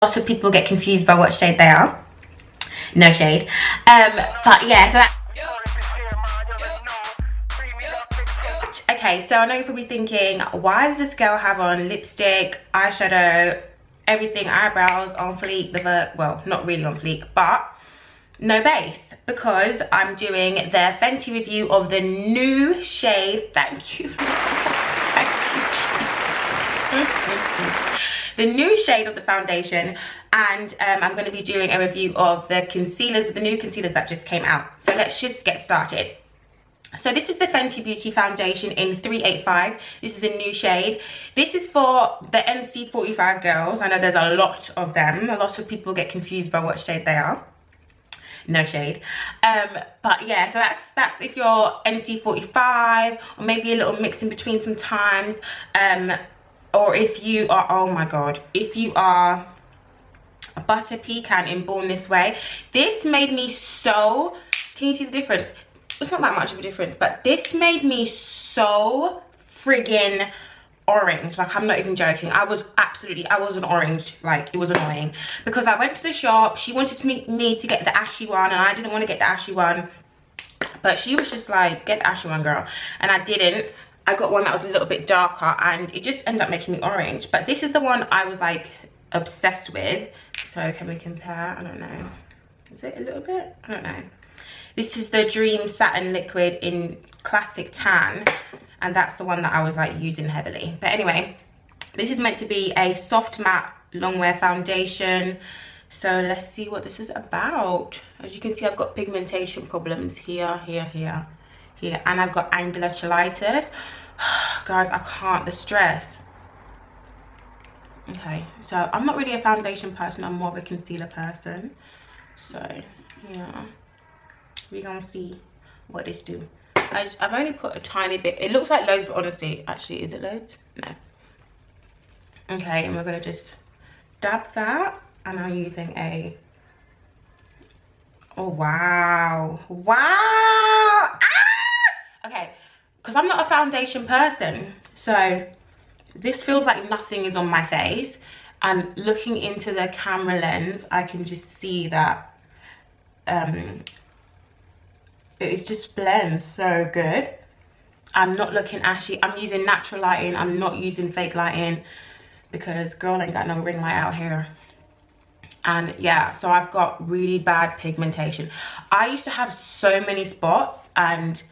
Lots of people get confused by what shade they are. No shade. But yeah, so that. Okay, so I know you're probably thinking, why does this girl have on lipstick, eyeshadow, everything, eyebrows on fleek, well, not really on fleek, but no base? Because I'm doing the Fenty review of the new shade. Thank you. Thank you, Jesus. The new shade of the foundation, and I'm going to be doing a review of the concealers, the new concealers that just came out. So let's just get started. So this is the Fenty Beauty foundation in 385. This is a new shade. This is for the NC45 girls. I know there's a lot of them. A lot of people get confused by what shade they are. No shade. But yeah, so that's if you're NC45, or maybe a little mix in between sometimes. Or if you are, oh my god, if you are a butter pecan in Born This Way. This made me so, can you see the difference? It's not that much of a difference, but this made me so friggin' orange. Like, I'm not even joking. I was an orange. Like, it was annoying because I went to the shop. She wanted me to get the ashy one, and I didn't want to get the ashy one, but she was just like, get the ashy one, girl, and I didn't. I got one that was a little bit darker, and it just ended up making me orange. But this is the one I was like obsessed with. So can we compare? I don't know, is it a little bit? I don't know. This is the Dream Satin Liquid in Classic Tan, and that's the one that I was like using heavily. But anyway, this is meant to be a soft matte long wear foundation. So let's see what this is about. As you can see, I've got pigmentation problems here, here, and I've got angular cheilitis. Guys, I can't, the stress. Okay, so I'm not really a foundation person, I'm more of a concealer person. So yeah, we're gonna see what this do. I've only put a tiny bit. It looks like loads, but honestly, actually, is it loads? No. Okay, and we're gonna just dab that, and I'm using a, oh wow, wow, ah! Okay, because I'm not a foundation person, so this feels like nothing is on my face, and looking into the camera lens, I can just see that it just blends so good. I'm not looking ashy. I'm using natural lighting. I'm not using fake lighting because girl ain't got no ring light out here. And yeah, so I've got really bad pigmentation. I used to have so many spots, and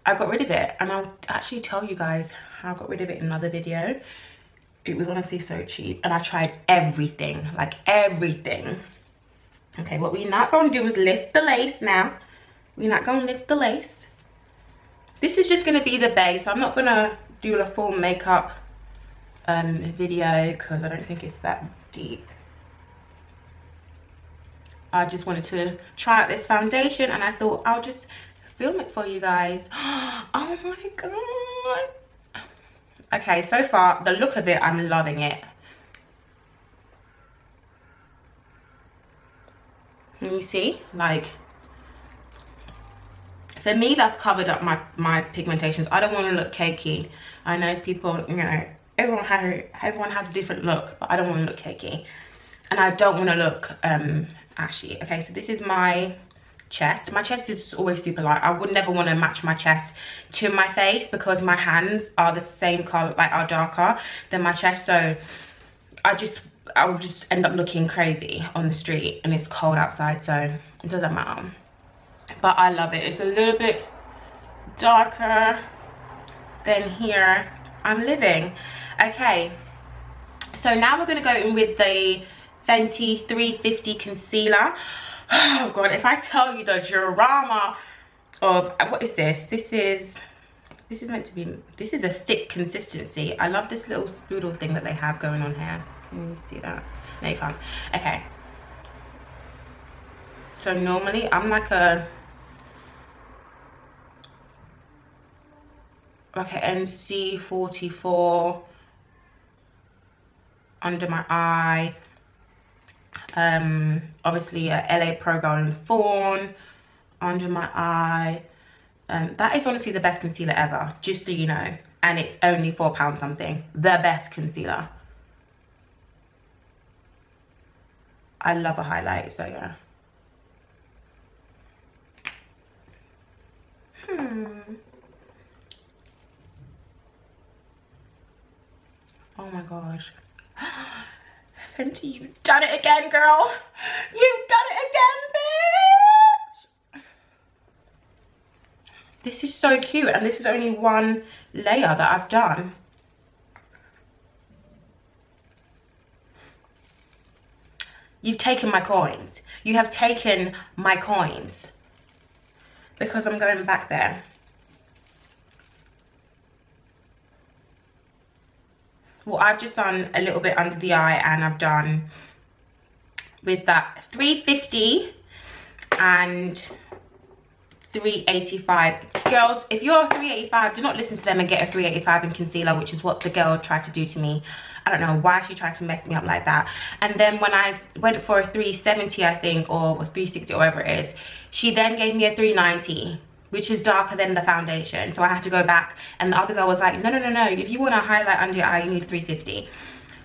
I got rid of it, and I'll actually tell you guys how I got rid of it in another video. It was honestly so cheap, and I tried everything, like everything. Okay, what we're not gonna do is lift the lace now. We're not gonna lift the lace. This is just gonna be the base. I'm not gonna do a full makeup video because I don't think it's that deep. I just wanted to try out this foundation, and I thought I'll just film it for you guys. Oh my god. Okay, so far the look of it, I'm loving it. Can you see? Like, for me, that's covered up my pigmentations. I don't want to look cakey. I know people, you know, everyone has a different look, but I don't want to look cakey, and I don't want to look ashy. Okay, so this is my chest. My chest is always super light. I would never want to match my chest to my face because my hands are the same color, like are darker than my chest. So I'll just end up looking crazy on the street, and it's cold outside, so it doesn't matter. But I love it. It's a little bit darker than here. I'm living. Okay, so now we're going to go in with the Fenty 350 concealer. Oh god, if I tell you the drama of, what is this? This is meant to be, this is a thick consistency. I love this little spoodle thing that they have going on here. Can you see that? No, you can't. Okay, so normally I'm like an NC44 under my eye. Obviously a LA Pro Golden Fawn under my eye. That is honestly the best concealer ever, just so you know, and it's only £4 something. The best concealer. I love a highlight, so yeah. Oh my gosh. Fenty, you've done it again, girl. You've done it again, bitch. This is so cute, and this is only one layer that I've done. You've taken my coins. You have taken my coins. Because I'm going back there. Well, I've just done a little bit under the eye, and I've done with that 350 and 385. Girls, if you're 385, do not listen to them and get a 385 in concealer, which is what the girl tried to do to me. I don't know why she tried to mess me up like that. And then when I went for a 370, I think, or was 360 or whatever it is, she then gave me a 390, which is darker than the foundation. So I had to go back, and the other girl was like, no, if you want to highlight under your eye, you need 350.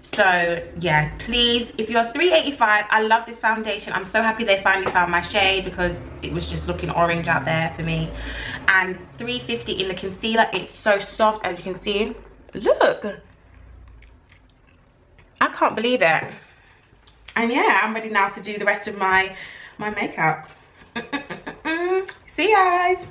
So yeah, please, if you're 385, I love this foundation. I'm so happy they finally found my shade, because it was just looking orange out there for me. And 350 in the concealer. It's so soft, as you can see. Look, I can't believe it. And yeah, I'm ready now to do the rest of my makeup. See you guys.